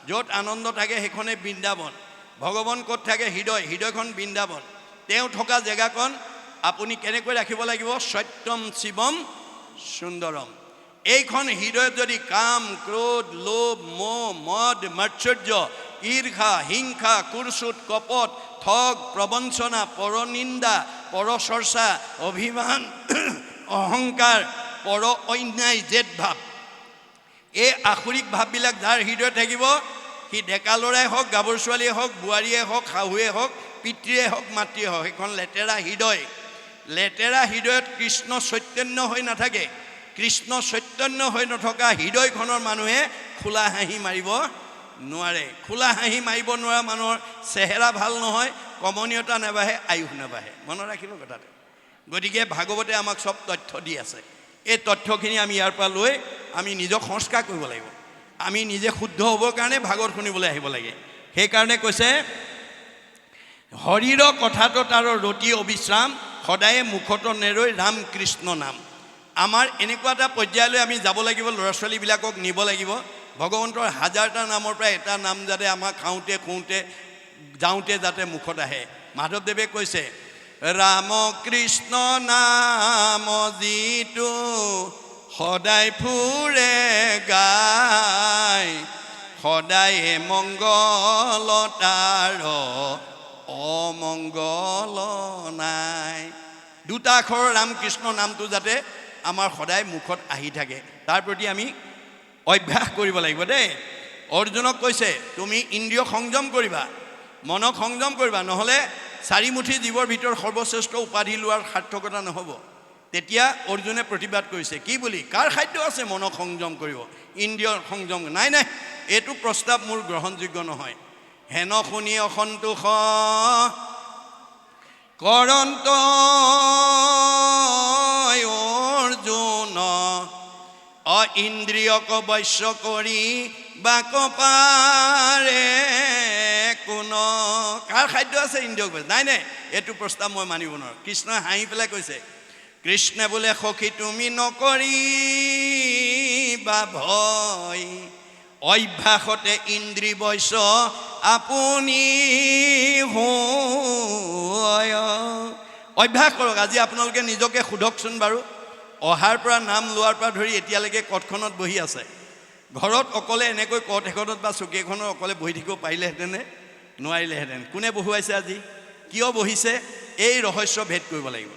য'ত আনন্দ থাকে সেইখনে বৃন্দাবন ভগৱান ক'ত থাকে হৃদয় হৃদয়খন বৃন্দাবন তেওঁ থকা জেগাখন আপুনি কেনেকৈ ৰাখিব লাগিব সত্যম শিৱম সুন্দৰম এইখন হৃদয়ত যদি কাম ক্ৰোধ লোভ মোহ মদ মাৎসৰ্য ঈৰ্ষা হিংসা কুৰসুত কপট ঠগ প্ৰবঞ্চনা পৰনিন্দা পৰচৰ্চা অভিমান অহংকাৰ পৰ অন্যায় জেদ ভাৱ এই আসুৰিক ভাৱবিলাক যাৰ হৃদয়ত থাকিব সি ডেকা ল'ৰাই হওক গাভৰু ছোৱালীয়ে হওক বোৱাৰীয়ে হওক শাহুৱে হওক পিতৃয়ে হওক মাতৃয়ে হওক সেইখন লেতেৰা হৃদয়ত কৃষ্ণ চৈতন্য হৈ নাথাকে কৃষ্ণ চৈতন্য হৈ নথকা হৃদয়খনৰ মানুহে খোলা হাঁহি মাৰিব নোৱাৰে খোলা হাঁহি মাৰিব নোৱাৰা মানুহৰ চেহেৰা ভাল নহয় কমনীয়তা নাবাঢ়ে আয়ুস নাবাঢ়ে মনত ৰাখিব কথাটো গতিকে ভাগৱতে আমাক চব তথ্য দি আছে এই তথ্যখিনি আমি ইয়াৰ পৰা লৈ আমি নিজক সংস্কাৰ কৰিব লাগিব আমি নিজে শুদ্ধ হ'বৰ কাৰণে ভাগৱত শুনিবলৈ আহিব লাগে সেইকাৰণে কৈছে হৰিৰ কথাটোত আৰু ৰতি অবিশ্ৰাম সদায়ে মুখত নেৰৈ ৰাম কৃষ্ণ নাম আমাৰ এনেকুৱা এটা পৰ্যায়লৈ আমি যাব লাগিব ল'ৰা ছোৱালীবিলাকক নিব লাগিব ভগৱন্তৰ হাজাৰটা নামৰ পৰা এটা নাম যাতে আমাৰ খাওঁতে খুওঁতে যাওঁতে যাতে মুখত আহে মাধৱদেৱে কৈছে ৰাম কৃষ্ণ নাম যিটো সদায় ফুৰে গাই সদায়ে মংগল তাৰ অমংগল নাই দুটা আখৰৰ ৰামকৃষ্ণ নামটো যাতে আমাৰ সদায় মুখত আহি থাকে তাৰ প্ৰতি আমি অভ্যাস কৰিব লাগিব দেই অৰ্জুনক কৈছে তুমি ইন্দ্ৰিয় সংযম কৰিবা মনক সংযম কৰিবা নহ'লে চাৰিমুঠি জীৱৰ ভিতৰত সৰ্বশ্ৰেষ্ঠ উপাধি লোৱাৰ সাৰ্থকতা নহ'ব তেতিয়া অৰ্জুনে প্ৰতিবাদ কৰিছে কি বুলি কাৰ খাদ্য আছে মনক সংযম কৰিব ইন্দ্ৰিয় সংযম নাই এইটো প্ৰস্তাৱ মোৰ গ্ৰহণযোগ্য নহয় হেন শুনি অসন্তোষ কৰন্ত অৰ্জুন ইন্দ্ৰিয়ক বশ্য কৰি বাক পাৰে কোন কাৰ খাদ্য আছে ইন্দ্ৰিয়ক নাই এইটো প্ৰস্তাৱ মই মানিব নোৱাৰোঁ কৃষ্ণই হাঁহি পেলাই কৈছে কৃষ্ণে বোলে সখী তুমি নকৰিবা ভয় অভ্যাসতে ইন্দ্ৰিয় বশ্য আপুনি অভ্যাস কৰক আজি আপোনালোকে নিজকে সোধকচোন বাৰু অহাৰ পৰা নাম লোৱাৰ পৰা ধৰি এতিয়ালৈকে কঠখনত বহি আছে ঘৰত অকলে এনেকৈ কঠ এখনত বা চকী এখনত অকলে বহি থাকিব পাৰিলেহেঁতেনে নোৱাৰিলেহেঁতেন কোনে বহুৱাইছে আজি কিয় বহিছে এই ৰহস্য ভেদ কৰিব লাগিব